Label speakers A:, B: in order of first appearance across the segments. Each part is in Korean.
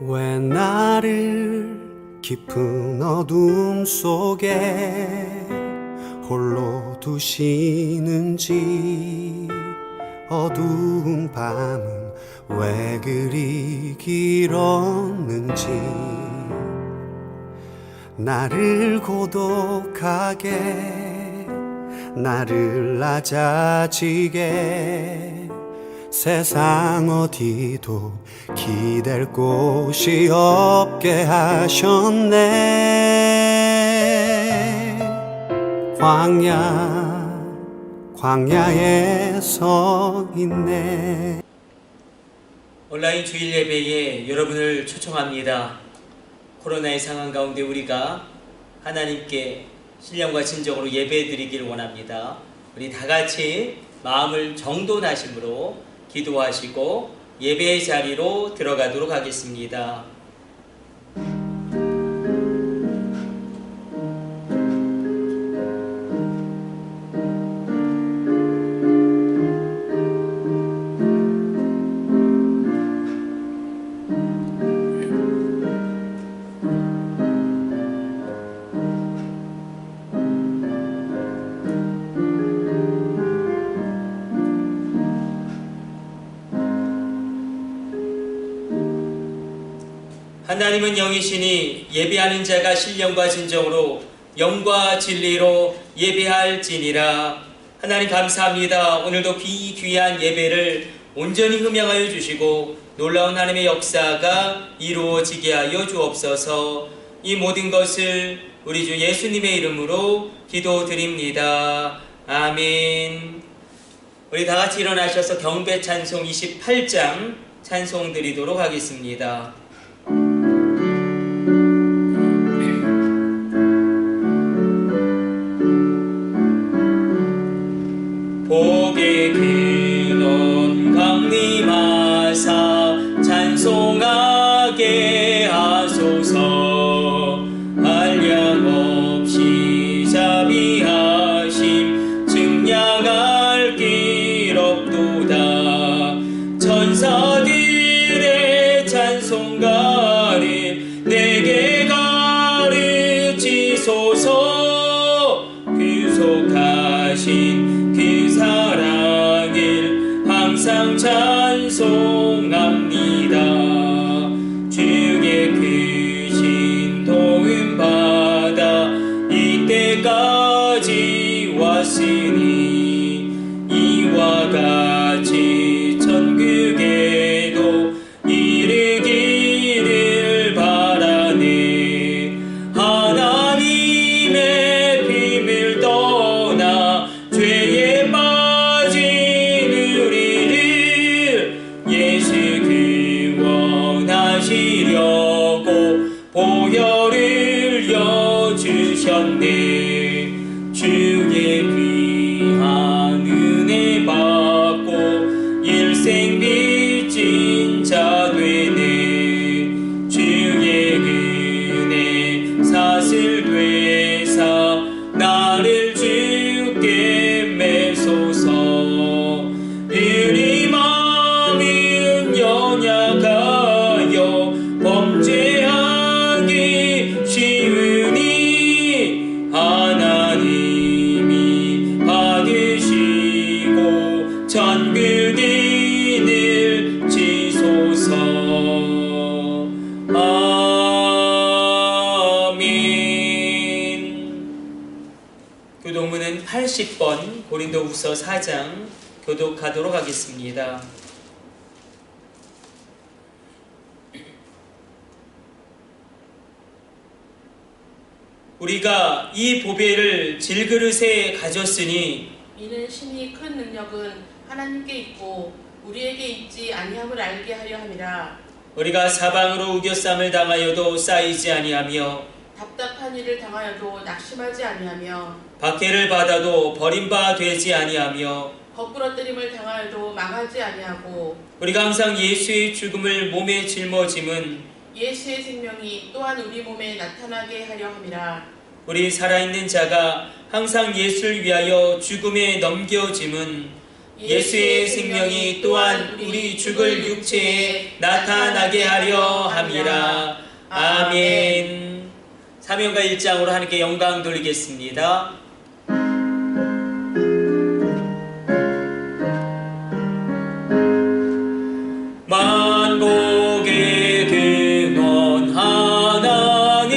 A: 왜 나를 깊은 어둠 속에 홀로 두시는지, 어두운 밤은 왜 그리 길었는지, 나를 고독하게, 나를 낮아지게, 세상 어디도 기댈 곳이 없게 하셨네. 광야에 서 있네.
B: 온라인 주일 예배에 여러분을 초청합니다. 코로나의 상황 가운데 우리가 하나님께 신령과 진정으로 예배드리길 원합니다. 우리 다 같이 마음을 정돈하심으로 기도하시고 예배의 자리로 들어가도록 하겠습니다. 하나님은 영이시니 예배하는 자가 신령과 진정으로 영과 진리로 예배할지니라. 하나님 감사합니다. 오늘도 귀한 예배를 온전히 흠양하여 주시고 놀라운 하나님의 역사가 이루어지게 하여 주옵소서. 이 모든 것을 우리 주 예수님의 이름으로 기도드립니다. 아멘. 우리 다 같이 일어나셔서 경배 찬송 28장 찬송 드리도록 하겠습니다. 복의 근원 강림하사 찬송하게 하소서. 한량없이 자비하심 증량할 길 없도다. 천사들의 찬송가를 내게 가르치소서. 구속하신 그 사랑을 항상 찬송합니다. 주의 크신 도움 받아 이때까지 왔으니 이와 같이 천국에도 이르기를 바라네. 하나님의 비밀 떠나 죄에 빠진 우리를 예수 구원하시려고 보혈을 여주셨네. 주의 귀한 은혜 받고 일생 빚진 자 되네. 주의 은혜 사슬 되사 나를 주께 매소서. 우리 마음은 연약하여 범죄하기 쉬우니 하나님이 받으시고 천국인을 지소서. 아멘. 교독문은 80번 고린도후서 4장 교독하도록 하겠습니다. 우리가 이 보배를 질그릇에 가졌으니
C: 이는 심히 큰 능력은 하나님께 있고 우리에게 있지 아니함을 알게 하려 함이라.
B: 우리가 사방으로 우겨쌈을 당하여도 쌓이지 아니하며
C: 답답한 일을 당하여도 낙심하지 아니하며
B: 박해를 받아도 버림바 되지 아니하며
C: 거꾸러뜨림을 당하여도 망하지 아니하고
B: 우리가 항상 예수의 죽음을 몸에 짊어짐은
C: 예수의 생명이 또한 우리 몸에 나타나게 하려 함이라.
B: 우리 살아있는 자가 항상 예수를 위하여 죽음에 넘겨짐은 예수의 생명이 또한 우리 죽을 육체에 나타나게 하려 함이라. 아멘. 사명가 1장으로 하나님께 영광 돌리겠습니다. 만국의 근원 하나님,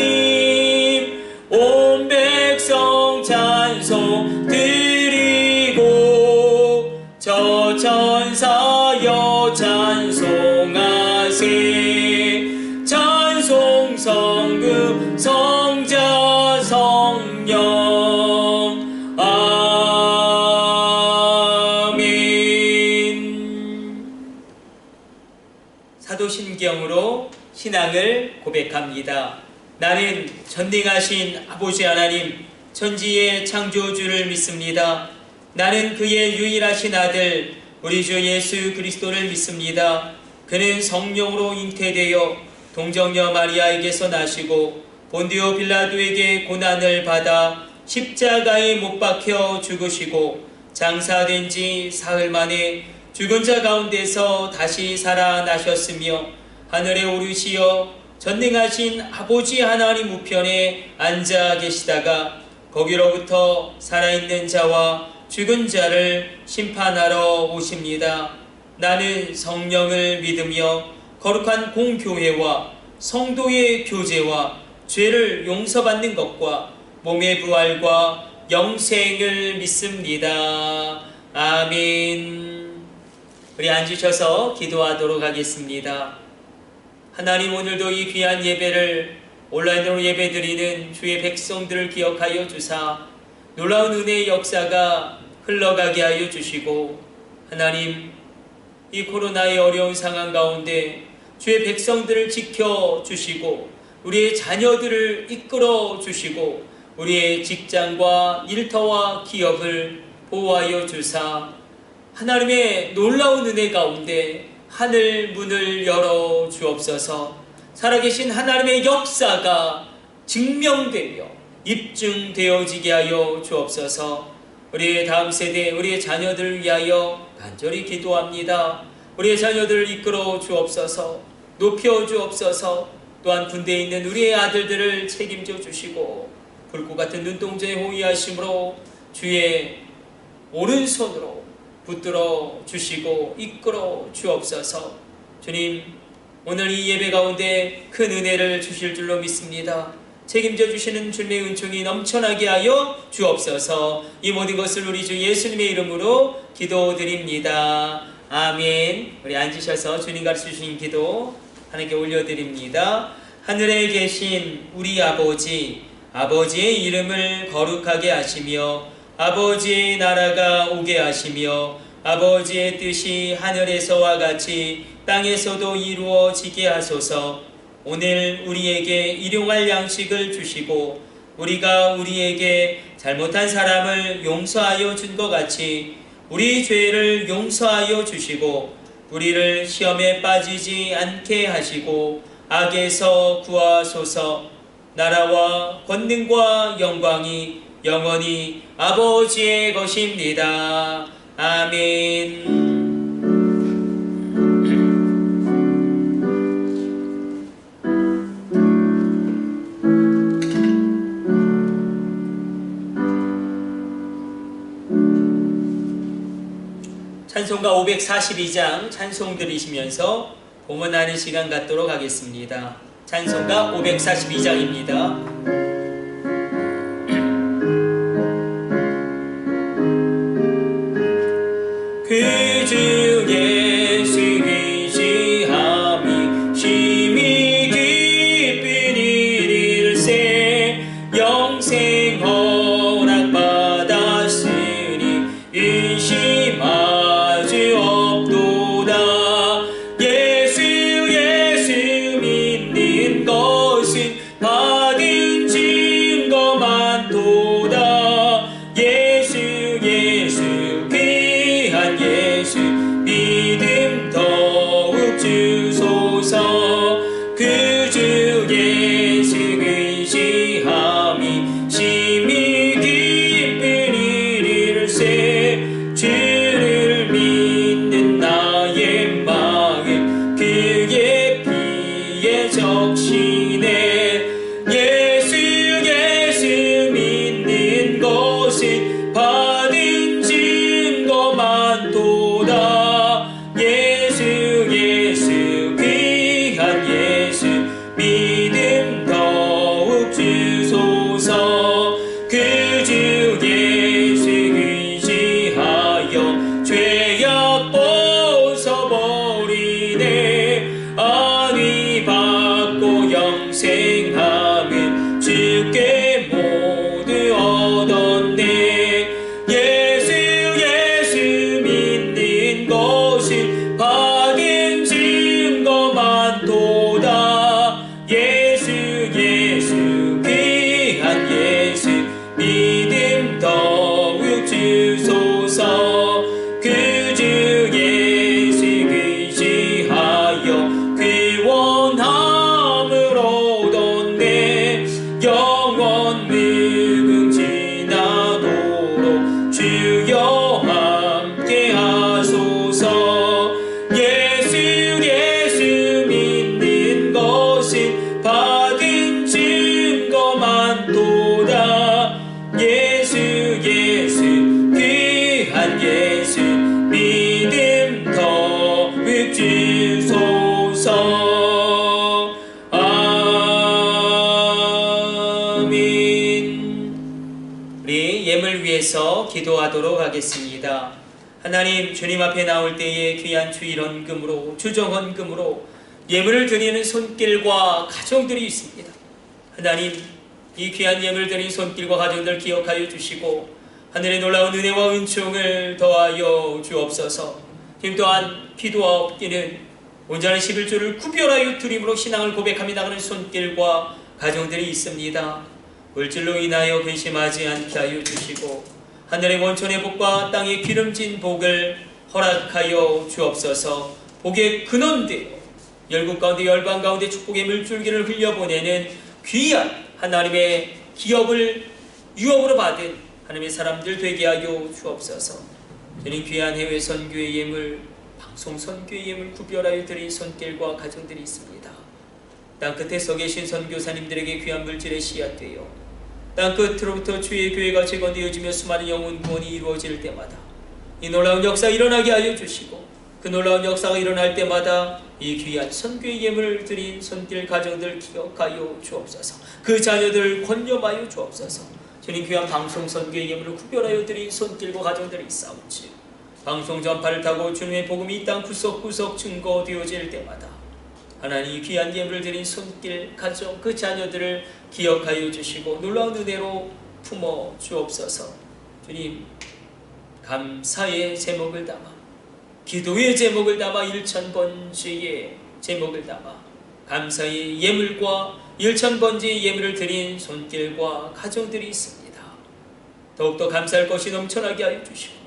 B: 온 백성 찬송 드리고 저 천사여 찬송하세. 찬송 성금 성자 성령 아멘. 사도신경으로 신앙을 고백합니다. 나는 전능하신 아버지 하나님, 천지의 창조주를 믿습니다. 나는 그의 유일하신 아들 우리 주 예수 그리스도를 믿습니다. 그는 성령으로 잉태되어 동정녀 마리아에게서 나시고 본디오 빌라도에게 고난을 받아 십자가에 못 박혀 죽으시고 장사된 지 사흘 만에 죽은 자 가운데서 다시 살아나셨으며 하늘에 오르시어 전능하신 아버지 하나님 우편에 앉아 계시다가 거기로부터 살아있는 자와 죽은 자를 심판하러 오십니다. 나는 성령을 믿으며 거룩한 공교회와 성도의 교제와 죄를 용서받는 것과 몸의 부활과 영생을 믿습니다. 아멘. 우리 앉으셔서 기도하도록 하겠습니다. 하나님, 오늘도 이 귀한 예배를 온라인으로 예배드리는 주의 백성들을 기억하여 주사 놀라운 은혜의 역사가 흘러가게 하여 주시고, 하나님, 이 코로나의 어려운 상황 가운데 주의 백성들을 지켜주시고 우리의 자녀들을 이끌어 주시고 우리의 직장과 일터와 기업을 보호하여 주사 하나님의 놀라운 은혜 가운데 하늘 문을 열어 주옵소서. 살아계신 하나님의 역사가 증명되며 입증되어지게 하여 주옵소서. 우리의 다음 세대, 우리의 자녀들을 위하여 간절히 기도합니다. 우리의 자녀들을 이끌어 주옵소서. 높여 주옵소서. 또한 군대에 있는 우리의 아들들을 책임져 주시고 불꽃 같은 눈동자의 호위하심으로 주의 오른손으로 붙들어 주시고 이끌어 주옵소서. 주님, 오늘 이 예배 가운데 큰 은혜를 주실 줄로 믿습니다. 책임져 주시는 주님의 은총이 넘쳐나게 하여 주옵소서. 이 모든 것을 우리 주 예수님의 이름으로 기도드립니다. 아멘. 우리 앉으셔서 주님 가르쳐 주신 기도 하나님께 올려드립니다. 하늘에 계신 우리 아버지, 아버지의 이름을 거룩하게 하시며 아버지의 나라가 오게 하시며 아버지의 뜻이 하늘에서와 같이 땅에서도 이루어지게 하소서. 오늘 우리에게 일용할 양식을 주시고 우리가 우리에게 잘못한 사람을 용서하여 준 것 같이 우리 죄를 용서하여 주시고 우리를 시험에 빠지지 않게 하시고 악에서 구하소서. 나라와 권능과 영광이 영원히 아버지의 것입니다. 아멘. 찬송가 542장 찬송 들으시면서 봉헌하는 시간 갖도록 하겠습니다. 찬송가 542장입니다. 그 주 예수 의지함이 심히 기쁜 일일세 영생 허락받았으니 의심하지 없도다. 예수 믿는 것은 받은 지 지소서. 아멘. 우리 예물 위해서 기도하도록 하겠습니다. 하나님, 주님 앞에 나올 때에 귀한 주일헌금으로, 주정헌금으로 예물을 드리는 손길과 가정들이 있습니다. 하나님, 이 귀한 예물 드린 손길과 가정들 기억하여 주시고 하늘의 놀라운 은혜와 은총을 더하여 주옵소서. 지금 또한 기도하옵기는 온전한 11조를 구별하여 드림으로 신앙을 고백하며 나가는 손길과 가정들이 있습니다. 물질로 인하여 근심하지 않게 하여 주시고 하늘의 원천의 복과 땅의 기름진 복을 허락하여 주옵소서. 복의 근원되어 열국 가운데 열방 가운데 축복의 물줄기를 흘려보내는 귀한 하나님의 기업을 유업으로 받은 하나님의 사람들 되게 하여 주옵소서. 저는 귀한 해외 선교의 예물, 방송 선교의 예물 구별하여 드린 손길과 가정들이 있습니다. 땅끝에 서 계신 선교사님들에게 귀한 물질의 씨앗되어 땅끝으로부터 주의 교회가 재건되어지며 수많은 영혼 구원이 이루어질 때마다 이 놀라운 역사 일어나게 하여 주시고 그 놀라운 역사가 일어날 때마다 이 귀한 선교의 예물을 드린 손길 가정들 기억하여 주옵소서. 그 자녀들 권념하여 주옵소서. 주님, 귀한 방송 선교의 예물을 구별하여 드린 손길과 가정들이 있사옵지. 방송 전파를 타고 주님의 복음이 이 땅 구석구석 증거되어질 때마다 하나님 귀한 예물을 드린 손길 가정 그 자녀들을 기억하여 주시고 놀라운 은혜로 품어 주옵소서. 주님, 감사의 제목을 담아 기도의 제목을 담아 일천번제의 제목을 담아 감사의 예물과 일천번제의 예물을 드린 손길과 가정들이 있습니다. 더욱더 감사할 것이 넘쳐나게 하여 주시고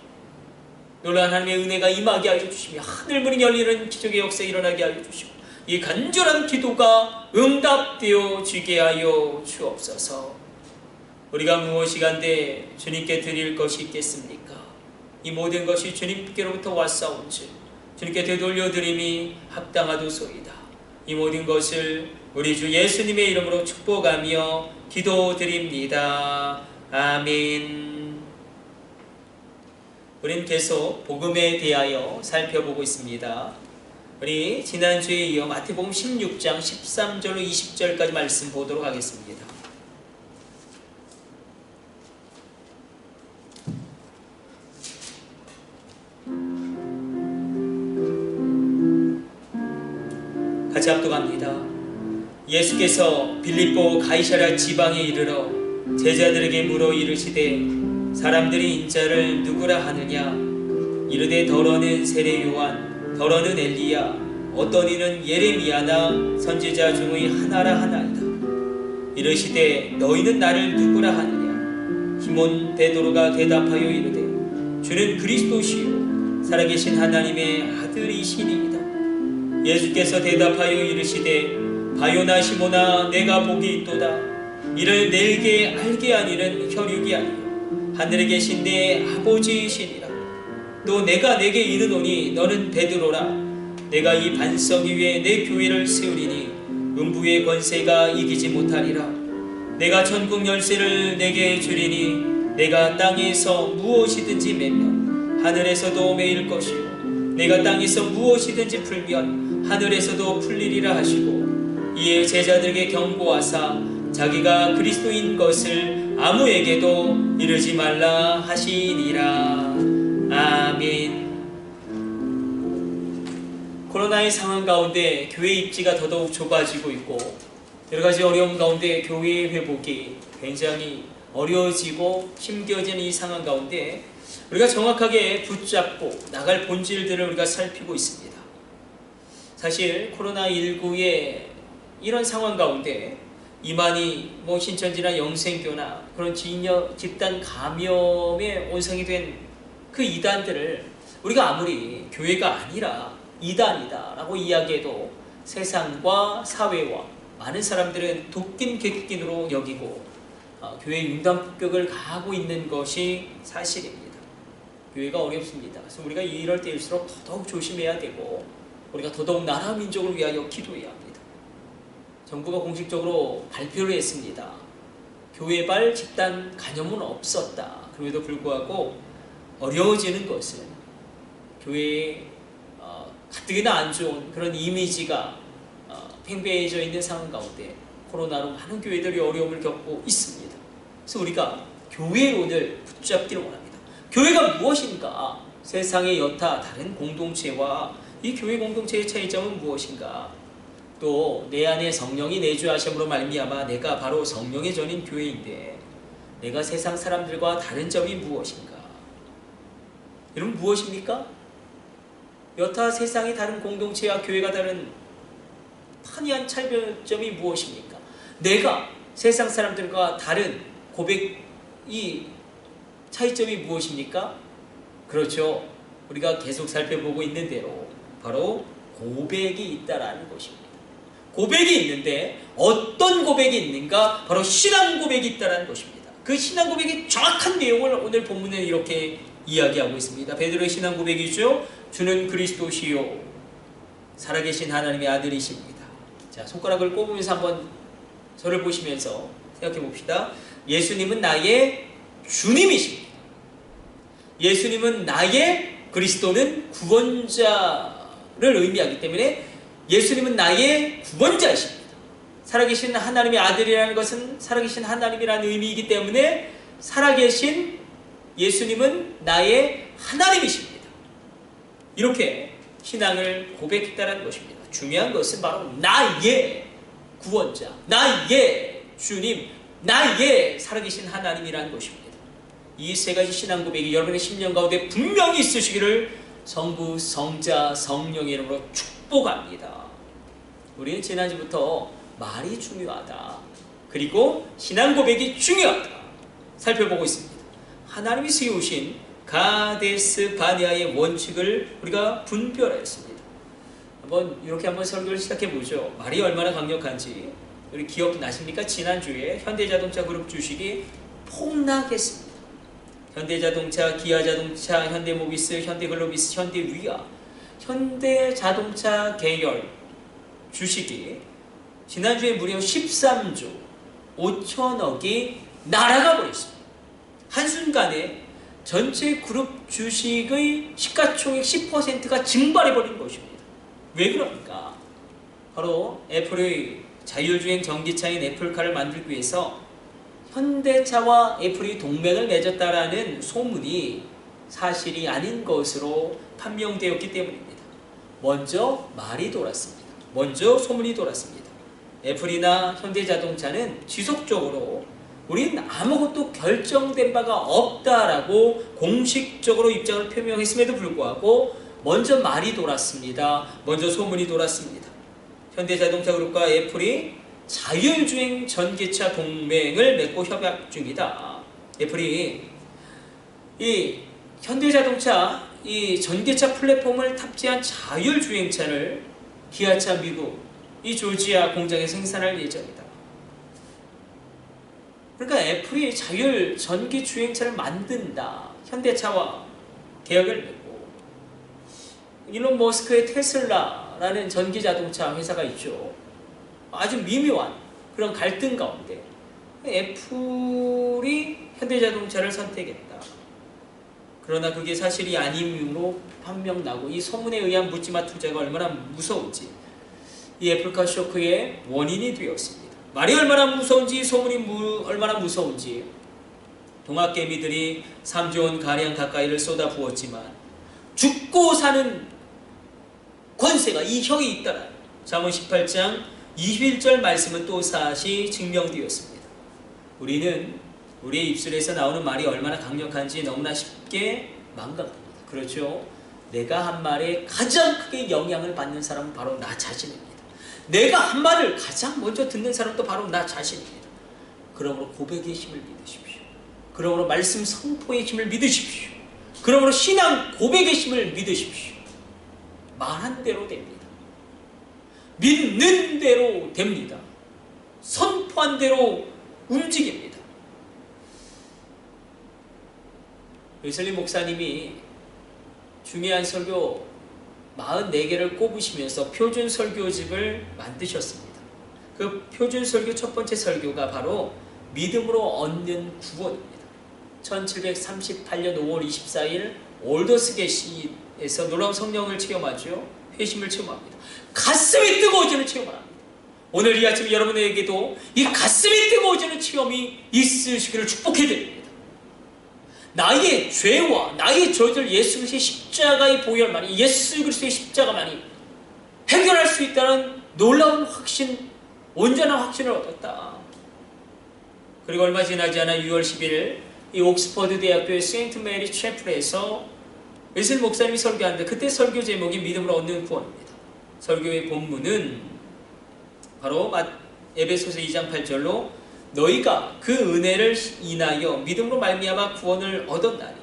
B: 놀라운 하나님의 은혜가 임하게 하여 주시며 하늘문이 열리는 기적의 역사 일어나게 하여 주시고 이 간절한 기도가 응답되어지게 하여 주옵소서. 우리가 무엇이간데 주님께 드릴 것이 있겠습니까? 이 모든 것이 주님께로부터 왔사온즉 주님께 되돌려드림이 합당하도소이다. 이 모든 것을 우리 주 예수님의 이름으로 축복하며 기도드립니다. 아멘. 우린 계속 복음에 대하여 살펴보고 있습니다. 우리 지난주에 이어 마태복음 16장 13절로 20절까지 말씀 보도록 하겠습니다. 같이 합독합니다. 예수께서 빌립보 가이사랴 지방에 이르러 제자들에게 물어 이르시되 사람들이 인자를 누구라 하느냐? 이르되 더러는 세례 요한, 더러는 엘리야, 어떤 이는 예레미야나 선지자 중의 하나라 하나이다. 이르시되 너희는 나를 누구라 하느냐? 시몬 베드로가 대답하여 이르되 주는 그리스도시요 살아계신 하나님의 아들이시니이다. 예수께서 대답하여 이르시되 바요나 시몬아 내가 복이 있도다. 이를 내게 알게 하니는 혈육이 아니요 하늘에 계신 내 아버지이시니라. 또 내가 내게 이르노니 너는 베드로라. 내가 이 반석 위에 내 교회를 세우리니 음부의 권세가 이기지 못하리라. 내가 천국 열쇠를 내게 주리니 내가 땅에서 무엇이든지 매면 하늘에서도 매일 것이요 내가 땅에서 무엇이든지 풀면 하늘에서도 풀리리라 하시고 이에 제자들에게 경고하사 자기가 그리스도인 것을 아무에게도 이르지 말라 하시니라. 아멘. 코로나의 상황 가운데 교회 입지가 더더욱 좁아지고 있고 여러가지 어려움 가운데 교회의 회복이 굉장히 어려워지고 힘겨워지는 이 상황 가운데 우리가 정확하게 붙잡고 나갈 본질들을 우리가 살피고 있습니다. 사실 코로나19의 이런 상황 가운데 이만희 신천지나 영생교나 그런 집단 감염에 온상이 된 그 이단들을 우리가 아무리 교회가 아니라 이단이다 라고 이야기해도 세상과 사회와 많은 사람들은 도끼는 개끼기로 여기고 교회 융단폭격을 가하고 있는 것이 사실입니다. 교회가 어렵습니다. 그래서 우리가 이럴 때일수록 더더욱 조심해야 되고 우리가 더더욱 나라 민족을 위하여 기도해야 합니다. 정부가 공식적으로 발표를 했습니다. 교회발 집단 감염은 없었다. 그럼에도 불구하고 어려워지는 것은 교회의 가뜩이나 안 좋은 그런 이미지가 팽배해져 있는 상황 가운데 코로나로 많은 교회들이 어려움을 겪고 있습니다. 그래서 우리가 교회를 오늘 붙잡기를 원합니다. 교회가 무엇인가? 세상의 여타 다른 공동체와 이 교회 공동체의 차이점은 무엇인가? 또 내 안에 성령이 내주하심으로 말미암아 내가 바로 성령의 전인 교회인데 내가 세상 사람들과 다른 점이 무엇인가? 여러분 무엇입니까? 여타 세상의 다른 공동체와 교회가 다른 판이한 차별점이 무엇입니까? 내가 세상 사람들과 다른 고백이 차이점이 무엇입니까? 그렇죠. 우리가 계속 살펴보고 있는 대로 바로 고백이 있다라는 것입니다. 고백이 있는데 어떤 고백이 있는가? 바로 신앙 고백이 있다라는 것입니다. 그 신앙 고백의 정확한 내용을 오늘 본문에 이렇게 이야기하고 있습니다. 베드로의 신앙 고백이죠. 주는 그리스도시요 살아계신 하나님의 아들이십니다. 자, 손가락을 꼽으면서 한번 저를 보시면서 생각해 봅시다. 예수님은 나의 주님이십니다. 예수님은 나의, 그리스도는 구원자를 의미하기 때문에 예수님은 나의 구원자이십니다. 살아계신 하나님의 아들이라는 것은 살아계신 하나님이라는 의미이기 때문에 살아계신 예수님은 나의 하나님이십니다. 이렇게 신앙을 고백했다는 것입니다. 중요한 것은 바로 나의 구원자, 나의 주님, 나의 살아계신 하나님이라는 것입니다. 이 세 가지 신앙 고백이 여러분의 심령 가운데 분명히 있으시기를 성부, 성자, 성령의 이름으로 축복합니다. 우리는 지난주부터 말이 중요하다, 그리고 신앙 고백이 중요하다 살펴보고 있습니다. 하나님이 세우신 가데스 바네아의 원칙을 우리가 분별하였습니다. 이렇게 한번 설교를 시작해 보죠. 말이 얼마나 강력한지 우리 기억나십니까? 지난주에 현대자동차 그룹 주식이 폭락했습니다. 현대자동차, 기아자동차, 현대모비스, 현대글로비스, 현대위아, 현대자동차 계열 주식이 지난주에 무려 13조 5천억이 날아가 버렸습니다. 한순간에 전체 그룹 주식의 시가총액 10%가 증발해버린 것입니다. 왜 그럽니까? 바로 애플의 자율주행 전기차인 애플카를 만들기 위해서 현대차와 애플이 동맹을 맺었다라는 소문이 사실이 아닌 것으로 판명되었기 때문입니다. 먼저 말이 돌았습니다. 먼저 소문이 돌았습니다. 애플이나 현대자동차는 지속적으로 우린 아무것도 결정된 바가 없다라고 공식적으로 입장을 표명했음에도 불구하고 먼저 말이 돌았습니다. 먼저 소문이 돌았습니다. 현대자동차 그룹과 애플이 자율주행 전기차 동맹을 맺고 협약 중이다. 애플이 이 현대자동차 이 전기차 플랫폼을 탑재한 자율주행차를 기아차 미국 이 조지아 공장에 생산할 예정이다. 그러니까 애플이 자율 전기 주행차를 만든다. 현대차와 계약을 맺고, 일론 머스크의 테슬라라는 전기 자동차 회사가 있죠. 아주 미묘한 그런 갈등 가운데 애플이 현대자동차를 선택했다. 그러나 그게 사실이 아님으로 판명나고 이 소문에 의한 묻지마 투자가 얼마나 무서운지 이 애플카 쇼크의 원인이 되었습니다. 말이 얼마나 무서운지, 소문이 얼마나 무서운지 동학개미들이 3조 원 가량 가까이를 쏟아부었지만 죽고 사는 권세가 이 혀에 있다라 잠언 18장 21절 말씀은 또다시 증명되었습니다. 우리는 우리의 입술에서 나오는 말이 얼마나 강력한지 너무나 쉽게 망각합니다. 그렇죠? 내가 한 말에 가장 크게 영향을 받는 사람은 바로 나 자신입니다. 내가 한 말을 가장 먼저 듣는 사람도 바로 나 자신입니다. 그러므로 고백의 힘을 믿으십시오. 그러므로 말씀 선포의 힘을 믿으십시오. 그러므로 신앙 고백의 힘을 믿으십시오. 말한 대로 됩니다. 믿는 대로 됩니다. 선포한 대로 움직입니다. 웨슬리 목사님이 중요한 설교 44개를 꼽으시면서 표준 설교집을 만드셨습니다. 그 표준 설교 첫 번째 설교가 바로 믿음으로 얻는 구원입니다. 1738년 5월 24일 올더스게시에서 놀라운 성령을 체험하죠. 회심을 체험합니다. 가슴이 뜨거워지는 체험을 합니다. 오늘 이 아침 여러분에게도 이 가슴이 뜨거워지는 체험이 있으시기를 축복해드립니다. 나의 죄와 나의 저주를 예수 그리스도의 십자가의 보혈만이, 예수 그리스도의 십자가만이 해결할 수 있다는 놀라운 확신, 온전한 확신을 얻었다. 그리고 얼마 지나지 않아 6월 10일 이 옥스퍼드 대학교의 세인트 메리 채플에서 웨슬리 목사님이 설교하는데, 그때 설교 제목이 믿음으로 얻는 구원입니다. 설교의 본문은 바로 에베소서 2장 8절로 너희가 그 은혜를 인하여 믿음으로 말미암아 구원을 얻었나니.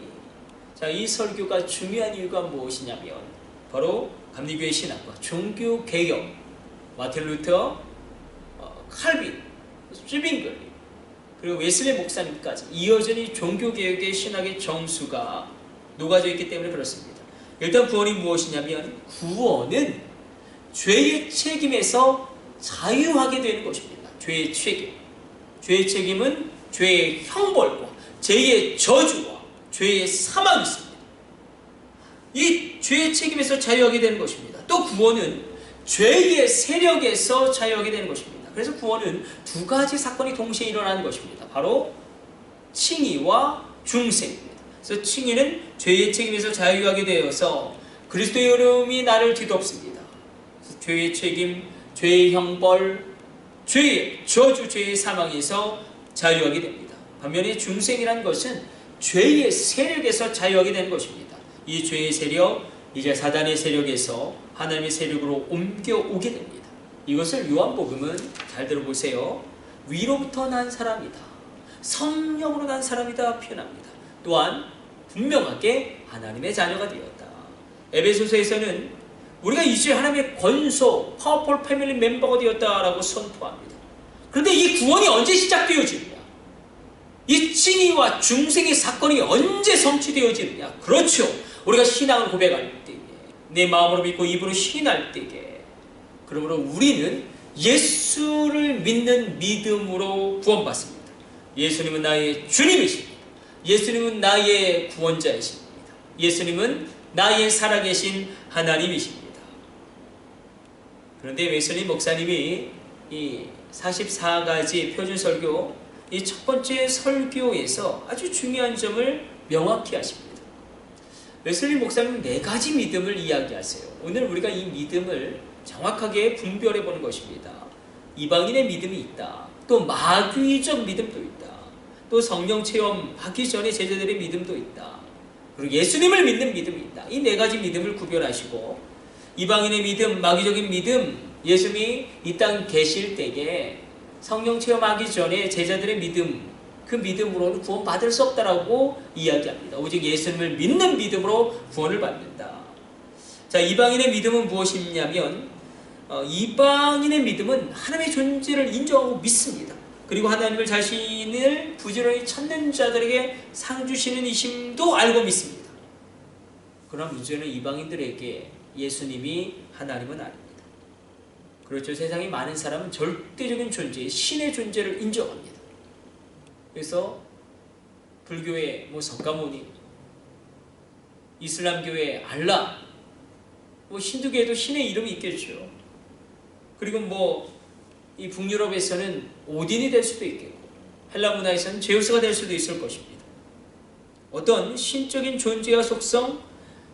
B: 자, 이 설교가 중요한 이유가 무엇이냐면 바로 감리교회 신학과 종교 개혁, 마틴 루터, 칼빈, 쥐빙글, 그리고 웨슬리 목사님까지 이어진 이 종교 개혁의 신학의 정수가 녹아져 있기 때문에 그렇습니다. 일단 구원이 무엇이냐면 구원은 죄의 책임에서 자유하게 되는 것입니다. 죄의 책임. 죄의 책임은 죄의 형벌과 죄의 저주와 죄의 사망이 있습니다. 이 죄의 책임에서 자유하게 되는 것입니다. 또 구원은 죄의 세력에서 자유하게 되는 것입니다. 그래서 구원은 두 가지 사건이 동시에 일어나는 것입니다. 바로 칭의와 중생입니다. 그래서 칭의는 죄의 책임에서 자유하게 되어서 그리스도의 이름이 나를 뒤덮습니다. 그래서 죄의 책임, 죄의 형벌, 죄의 저주, 죄의 사망에서 자유하게 됩니다. 반면에 중생이라는 것은 죄의 세력에서 자유하게 되는 것입니다. 이 죄의 세력, 이제 사단의 세력에서 하나님의 세력으로 옮겨오게 됩니다. 이것을 요한복음은 잘 들어보세요. 위로부터 난 사람이다, 성령으로 난 사람이다 표현합니다. 또한 분명하게 하나님의 자녀가 되었다. 에베소서에서는 우리가 이제 하나님의 권소, 파워풀 패밀리 멤버가 되었다라고 선포합니다. 그런데 이 구원이 언제 시작되어지느냐? 이 칭의와 중생의 사건이 언제 성취되어지느냐? 그렇죠. 우리가 신앙을 고백할 때에, 내 마음으로 믿고 입으로 시인할 때에, 그러므로 우리는 예수를 믿는 믿음으로 구원받습니다. 예수님은 나의 주님이십니다. 예수님은 나의 구원자이십니다. 예수님은 나의 살아계신 하나님이십니다. 그런데 웨슬리 목사님이 이 44가지 표준설교 이 첫 번째 설교에서 아주 중요한 점을 명확히 하십니다. 웨슬리 목사님은 4가지 믿음을 이야기하세요. 오늘 우리가 이 믿음을 정확하게 분별해 보는 것입니다. 이방인의 믿음이 있다. 또 마귀적 믿음도 있다. 또 성령 체험하기 전에 제자들의 믿음도 있다. 그리고 예수님을 믿는 믿음이 있다. 이 4가지 믿음을 구별하시고, 이방인의 믿음, 마귀적인 믿음, 예수님이 이 땅 계실 때에 성령 체험하기 전에 제자들의 믿음, 그 믿음으로는 구원받을 수 없다라고 이야기합니다. 오직 예수님을 믿는 믿음으로 구원을 받는다. 자, 이방인의 믿음은 무엇이냐면 이방인의 믿음은 하나님의 존재를 인정하고 믿습니다. 그리고 하나님을 자신을 부지런히 찾는 자들에게 상 주시는 이심도 알고 믿습니다. 그러나 문제는 이방인들에게 예수님이 하나님은 아닙니다. 그렇죠. 세상에 많은 사람은 절대적인 존재, 신의 존재를 인정합니다. 그래서 불교의 석가모니, 이슬람교의 알라, 힌두교에도 신의 이름이 있겠죠. 그리고 이 북유럽에서는 오딘이 될 수도 있겠고, 헬라 문화에서는 제우스가 될 수도 있을 것입니다. 어떤 신적인 존재와 속성,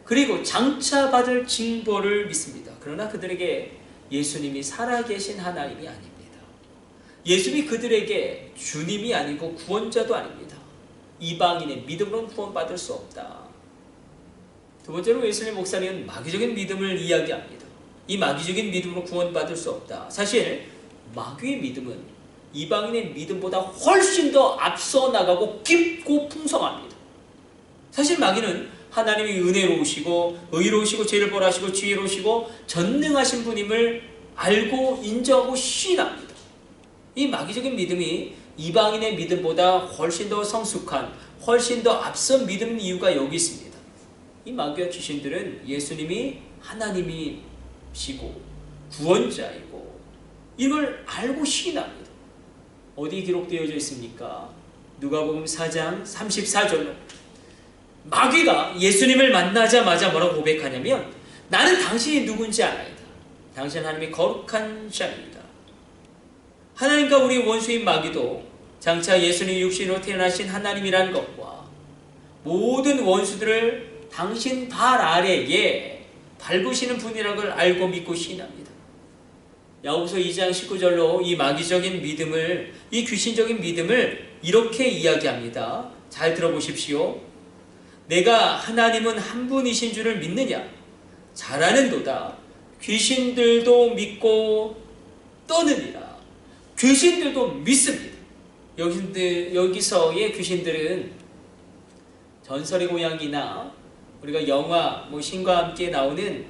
B: 그리고 장차 받을 징벌을 믿습니다. 그러나 그들에게 예수님이 살아계신 하나님이 아닙니다. 예수님이 그들에게 주님이 아니고 구원자도 아닙니다. 이방인의 믿음으로는 구원받을 수 없다. 두 번째로 웨슬리 목사님은 마귀적인 믿음을 이야기합니다. 이 마귀적인 믿음으로 구원받을 수 없다. 사실 마귀의 믿음은 이방인의 믿음보다 훨씬 더 앞서 나가고 깊고 풍성합니다. 사실 마귀는 하나님이 은혜로우시고 의로우시고 죄를 벌하시고 지혜로우시고 전능하신 분임을 알고 인정하고 시인합니다. 이 마귀적인 믿음이 이방인의 믿음보다 훨씬 더 성숙한, 훨씬 더 앞선 믿음 이유가 여기 있습니다. 이 마귀와 귀신들은 예수님이 하나님이시고 구원자이고 이걸 알고 시인합니다. 어디 기록되어져 있습니까? 누가복음 4장 34절로 마귀가 예수님을 만나자마자 뭐라고 고백하냐면 나는 당신이 누군지 알아이다. 당신은 하나님의 거룩한 자입니다. 하나님과 우리 원수인 마귀도 장차 예수님 육신으로 태어나신 하나님이라는 것과 모든 원수들을 당신 발 아래에 밟으시는 분이라는 걸 알고 믿고 신합니다. 야고보서 2장 19절로 이 마귀적인 믿음을, 이 귀신적인 믿음을 이렇게 이야기합니다. 잘 들어보십시오. 내가 하나님은 한 분이신 줄을 믿느냐? 잘하는도다. 귀신들도 믿고 떠느니라. 귀신들도 믿습니다. 여기서의 귀신들은 전설의 고향이나 우리가 영화 신과 함께 나오는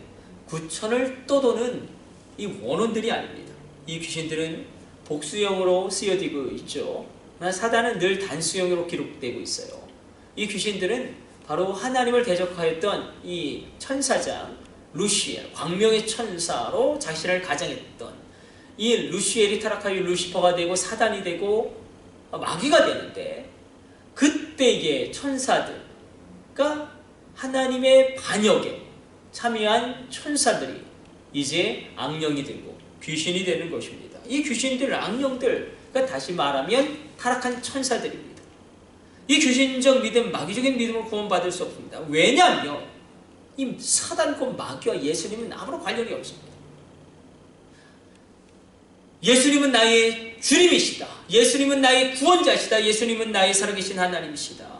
B: 구천을 떠도는 이 원혼들이 아닙니다. 이 귀신들은 복수형으로 쓰여지고 있죠. 그러나 사단은 늘 단수형으로 기록되고 있어요. 이 귀신들은 바로 하나님을 대적하였던 이 천사장 루시엘, 광명의 천사로 자신을 가장했던 이 루시엘이 타락하여 루시퍼가 되고 사단이 되고 마귀가 되는데, 그때의 천사들과 하나님의 반역에 참여한 천사들이 이제 악령이 되고 귀신이 되는 것입니다. 이 귀신들, 악령들, 그러니까 다시 말하면 타락한 천사들입니다. 이 귀신적 믿음, 마귀적인 믿음을 구원받을 수 없습니다. 왜냐하면 이 사단과 마귀와 예수님은 아무런 관련이 없습니다. 예수님은 나의 주님이시다. 예수님은 나의 구원자시다. 예수님은 나의 살아계신 하나님이시다.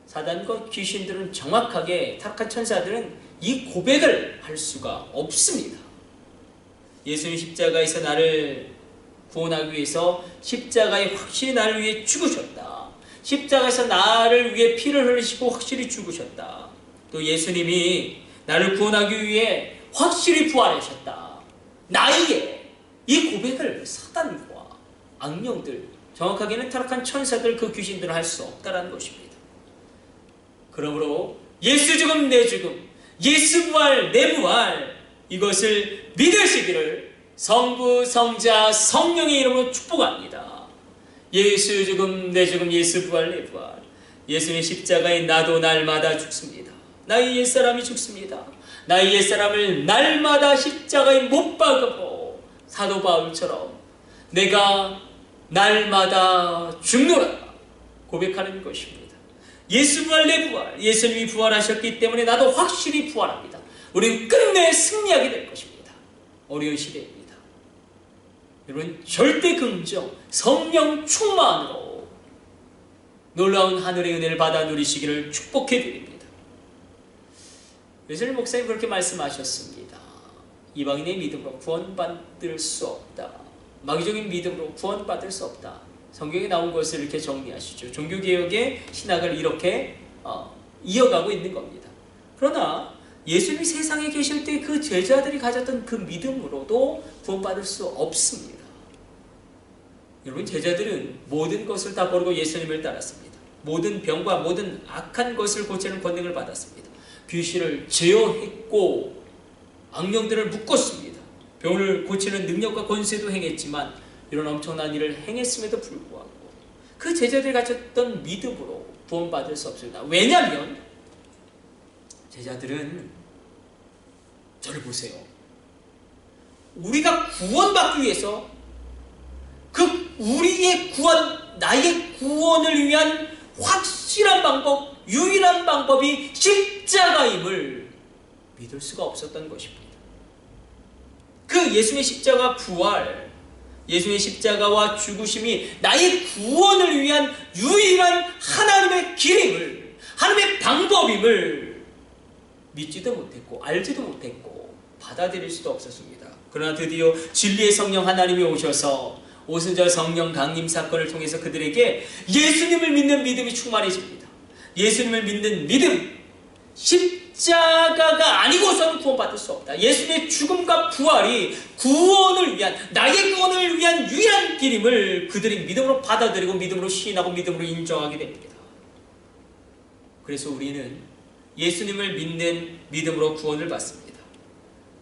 B: 사단과 귀신들은 정확하게, 타락한 천사들은 이 고백을 할 수가 없습니다. 예수님 십자가에서 나를 구원하기 위해서 십자가에 확실히 나를 위해 죽으셨다. 십자가에서 나를 위해 피를 흘리시고 확실히 죽으셨다. 또 예수님이 나를 구원하기 위해 확실히 부활하셨다. 나에게 이 고백을 사단과 악령들, 정확하게는 타락한 천사들, 그 귀신들은 할 수 없다는 것입니다. 그러므로 예수 죽음 내 죽음, 예수 부활 내 부활, 이것을 믿으시기를 성부, 성자, 성령의 이름으로 축복합니다. 예수 죽음 내 죽음, 예수 부활 내 부활. 예수님 십자가에 나도 날마다 죽습니다. 나의 옛사람이 죽습니다. 나의 옛사람을 날마다 십자가에 못 박고 사도 바울처럼 내가 날마다 죽노라 고백하는 것입니다. 예수 부활 내 부활. 예수님이 부활하셨기 때문에 나도 확실히 부활합니다. 우리는 끝내 승리하게 될 것입니다. 어려운 시대입니다. 여러분, 절대 긍정, 성령 충만으로 놀라운 하늘의 은혜를 받아 누리시기를 축복해 드립니다. 외슬 목사님 그렇게 말씀하셨습니다. 이방인의 믿음으로 구원받을 수 없다. 마귀적인 믿음으로 구원받을 수 없다. 성경에 나온 것을 이렇게 정리하시죠. 종교개혁의 신학을 이렇게 이어가고 있는 겁니다. 그러나 예수님이 세상에 계실 때 그 제자들이 가졌던 그 믿음으로도 구원받을 수 없습니다. 여러분, 제자들은 모든 것을 다 버리고 예수님을 따랐습니다. 모든 병과 모든 악한 것을 고치는 권능을 받았습니다. 귀신을 제어했고 악령들을 묶었습니다. 병을 고치는 능력과 권세도 행했지만 이런 엄청난 일을 행했음에도 불구하고 그 제자들이 가졌던 믿음으로 구원받을 수 없습니다. 왜냐하면 제자들은, 저를 보세요. 우리가 구원받기 위해서 우리의 구원, 나의 구원을 위한 확실한 방법, 유일한 방법이 십자가임을 믿을 수가 없었던 것입니다. 그 예수님의 십자가 부활, 예수님의 십자가와 죽으심이 나의 구원을 위한 유일한 하나님의 길임을, 하나님의 방법임을 믿지도 못했고 알지도 못했고 받아들일 수도 없었습니다. 그러나 드디어 진리의 성령 하나님이 오셔서 오순절 성령 강림 사건을 통해서 그들에게 예수님을 믿는 믿음이 충만해집니다. 예수님을 믿는 믿음, 십자가가 아니고서는 구원받을 수 없다. 예수님의 죽음과 부활이 구원을 위한, 나의 구원을 위한 유일한 길임을 그들이 믿음으로 받아들이고 믿음으로 시인하고 믿음으로 인정하게 됩니다. 그래서 우리는 예수님을 믿는 믿음으로 구원을 받습니다.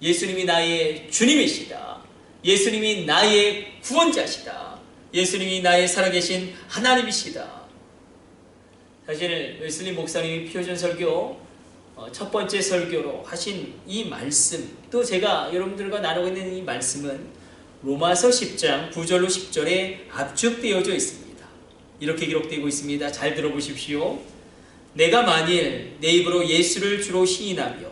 B: 예수님이 나의 주님이시다. 예수님이 나의 구원자시다. 예수님이 나의 살아계신 하나님이시다. 사실 웨슬리 목사님이 표준 설교 첫 번째 설교로 하신 이 말씀, 또 제가 여러분들과 나누고 있는 이 말씀은 로마서 10장 9절로 10절에 압축되어져 있습니다. 이렇게 기록되고 있습니다. 잘 들어보십시오. 내가 만일 내 입으로 예수를 주로 시인하며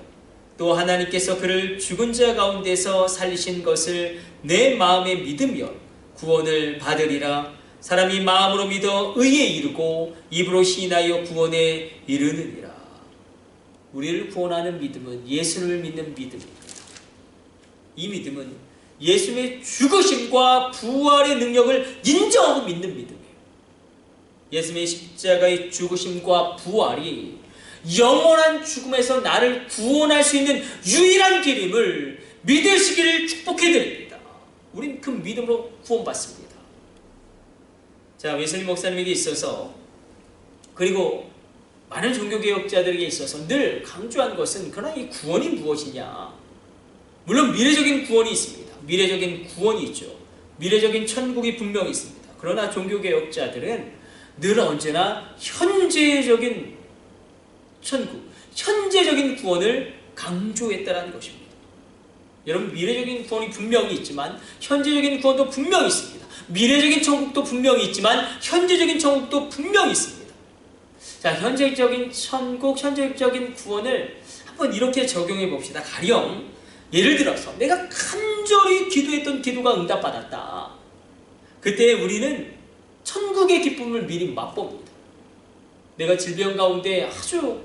B: 또 하나님께서 그를 죽은 자 가운데서 살리신 것을 내 마음에 믿으면 구원을 받으리라. 사람이 마음으로 믿어 의에 이르고 입으로 시인하여 구원에 이르느니라. 우리를 구원하는 믿음은 예수를 믿는 믿음입니다. 이 믿음은 예수의 죽으심과 부활의 능력을 인정하고 믿는 믿음이에요. 예수의 십자가의 죽으심과 부활이 영원한 죽음에서 나를 구원할 수 있는 유일한 길임을 믿으시기를 축복해드립니다. 우린 그 믿음으로 구원받습니다. 자, 웨슬리 목사님에게 있어서, 그리고 많은 종교개혁자들에게 있어서 늘 강조한 것은, 그러나 이 구원이 무엇이냐? 물론 미래적인 구원이 있습니다. 미래적인 구원이 있죠. 미래적인 천국이 분명히 있습니다. 그러나 종교개혁자들은 늘 언제나 현재적인 천국, 현재적인 구원을 강조했다는 것입니다. 여러분, 미래적인 구원이 분명히 있지만 현재적인 구원도 분명히 있습니다. 미래적인 천국도 분명히 있지만 현재적인 천국도 분명히 있습니다. 자, 현재적인 천국, 현재적인 구원을 한번 이렇게 적용해 봅시다. 가령 예를 들어서 내가 간절히 기도했던 기도가 응답받았다. 그때 우리는 천국의 기쁨을 미리 맛봅니다. 내가 질병 가운데 아주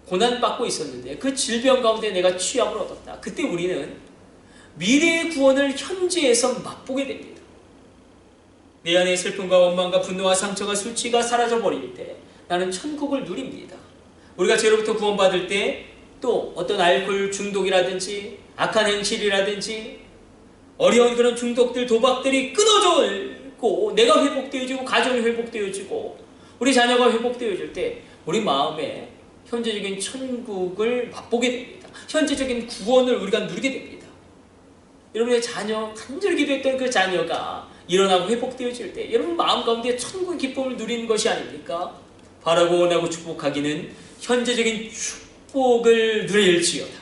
B: 고난받고 있었는데 그 질병 가운데 내가 취약을 얻었다. 그때 우리는 미래의 구원을 현재에서 맛보게 됩니다. 내 안에 슬픔과 원망과 분노와 상처가 수치가 사라져버릴 때 나는 천국을 누립니다. 우리가 죄로부터 구원받을 때 또 어떤 알코올 중독이라든지 악한 행실이라든지 어려운 그런 중독들, 도박들이 끊어지고 내가 회복되어지고 가정이 회복되어지고 우리 자녀가 회복되어질 때 우리 마음에 현재적인 천국을 맛보게 됩니다. 현재적인 구원을 우리가 누리게 됩니다. 여러분의 자녀, 간절히 기도했던 그 자녀가 일어나고 회복되어질 때 여러분 마음 가운데 천국의 기쁨을 누리는 것이 아닙니까? 바라고 원하고 축복하기는 현재적인 축복을 누릴지어다.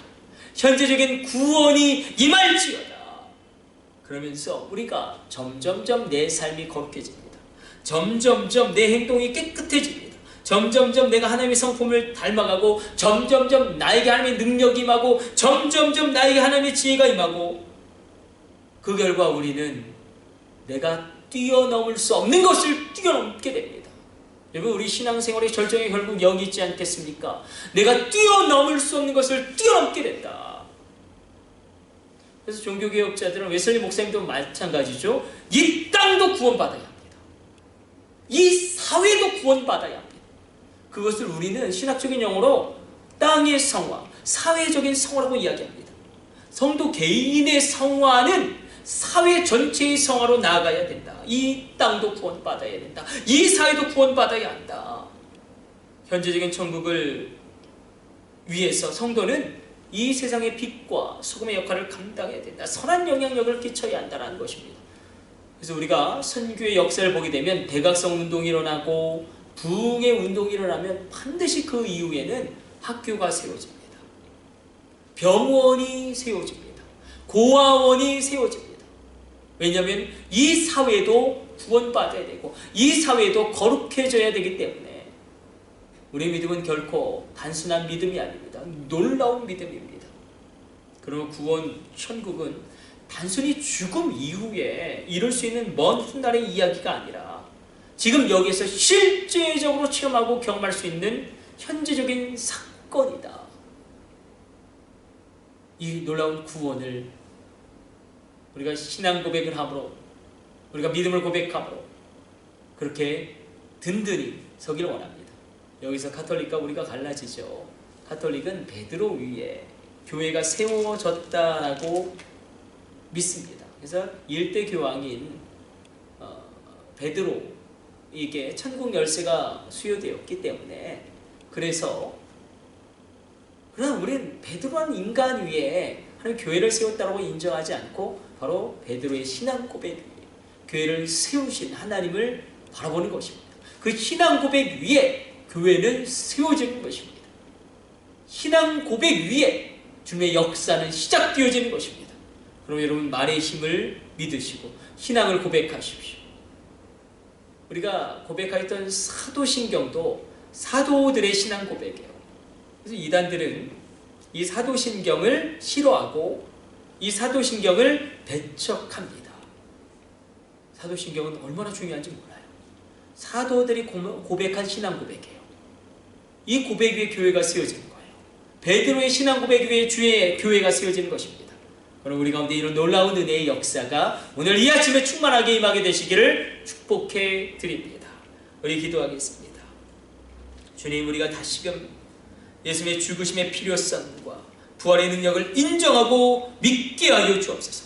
B: 현재적인 구원이 임할지어다. 그러면서 우리가 점점점 내 삶이 거룩해집니다. 점점점 내 행동이 깨끗해집니다. 점점점 내가 하나님의 성품을 닮아가고 점점점 나에게 하나님의 능력이 임하고 점점점 나에게 하나님의 지혜가 임하고 그 결과 우리는 내가 뛰어넘을 수 없는 것을 뛰어넘게 됩니다. 여러분, 우리 신앙생활의 절정이 결국 여기 있지 않겠습니까? 내가 뛰어넘을 수 없는 것을 뛰어넘게 된다. 그래서 종교개혁자들은 웨슬리 목사님도 마찬가지죠. 이 땅도 구원받아야 합니다. 이 사회도 구원받아야 합니다. 그것을 우리는 신학적인 용어로 땅의 성화, 사회적인 성화라고 이야기합니다. 성도 개인의 성화는 사회 전체의 성화로 나아가야 된다. 이 땅도 구원받아야 된다. 이 사회도 구원받아야 한다. 현재적인 천국을 위해서 성도는 이 세상의 빛과 소금의 역할을 감당해야 된다. 선한 영향력을 끼쳐야 한다는 것입니다. 그래서 우리가 선교의 역사를 보게 되면 대각성 운동이 일어나고 부흥의 운동이 일어나면 반드시 그 이후에는 학교가 세워집니다. 병원이 세워집니다. 고아원이 세워집니다. 왜냐하면 이 사회도 구원받아야 되고 이 사회도 거룩해져야 되기 때문에 우리의 믿음은 결코 단순한 믿음이 아닙니다. 놀라운 믿음입니다. 그리고 구원, 천국은 단순히 죽음 이후에 이룰 수 있는 먼 훗날의 이야기가 아니라 지금 여기에서 실제적으로 체험하고 경험할 수 있는 현재적인 사건이다. 이 놀라운 구원을 우리가 신앙 고백을 함으로, 우리가 믿음을 고백함으로 그렇게 든든히 서기를 원합니다. 여기서 가톨릭과 우리가 갈라지죠. 가톨릭은 베드로 위에 교회가 세워졌다라고 믿습니다. 그래서 일대 교황인 베드로에게 천국 열쇠가 수여되었기 때문에, 그래서 그러나 우리는 베드로라는 인간 위에 하나님 교회를 세웠다고 인정하지 않고 바로 베드로의 신앙 고백 위에 교회를 세우신 하나님을 바라보는 것입니다. 그 신앙 고백 위에 교회는 세워지는 것입니다. 신앙 고백 위에 주님의 역사는 시작되어지는 것입니다. 그럼 여러분 말의 힘을 믿으시고 신앙을 고백하십시오. 우리가 고백하였던 사도신경도 사도들의 신앙 고백이에요. 그래서 이단들은 이 사도신경을 싫어하고 이 사도신경을 배척합니다. 사도신경은 얼마나 중요한지 몰라요. 사도들이 고백한 신앙 고백이에요. 이 고백 위에 교회가 세워지는 거예요. 베드로의 신앙 고백 위에 주의 교회가 세워지는 것입니다. 그럼 우리 가운데 이런 놀라운 은혜의 역사가 오늘 이 아침에 충만하게 임하게 되시기를 축복해 드립니다. 우리 기도하겠습니다. 주님, 우리가 다시금 예수님의 죽으심의 필요성과 부활의 능력을 인정하고 믿게 하여 주옵소서.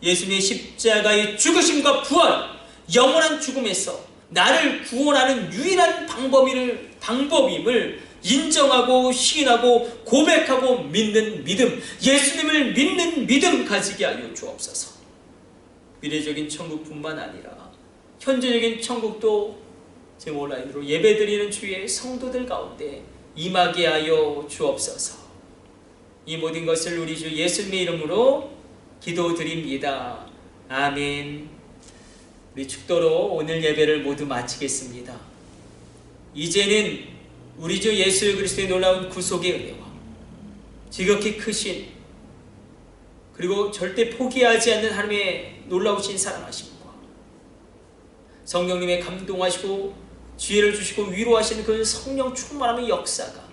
B: 예수님의 십자가의 죽으심과 부활, 영원한 죽음에서 나를 구원하는 유일한 방법임을 인정하고 시인하고 고백하고 믿는 믿음, 예수님을 믿는 믿음 가지게 하여 주옵소서. 미래적인 천국뿐만 아니라 현재적인 천국도 지금 온라인으로 예배드리는 주의 성도들 가운데 임하게 하여 주옵소서. 이 모든 것을 우리 주 예수님의 이름으로 기도드립니다. 아멘. 우리 축도로 오늘 예배를 모두 마치겠습니다. 이제는 우리 주 예수 그리스도의 놀라운 구속의 은혜와 지극히 크신 그리고 절대 포기하지 않는 하나님의 놀라우신 사랑하심과 성령님의 감동하시고 지혜를 주시고 위로하시는 그 성령 충만함의 역사가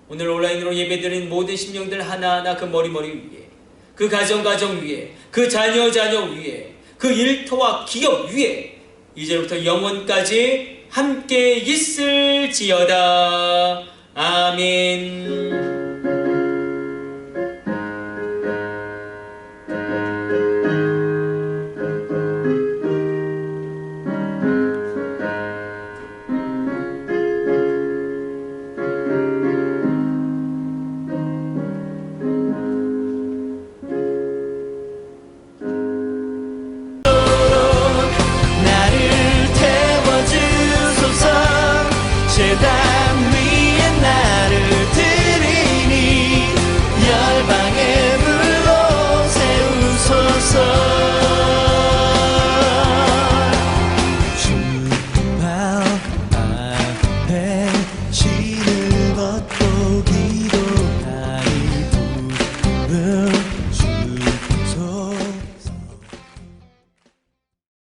B: 오늘 온라인으로 예배드리는 모든 심령들 하나하나 그 머리 위에, 그 가정 위에, 그 자녀 위에, 그 일터와 기업 위에 이제부터 영원까지 함께 있을지어다. 아멘.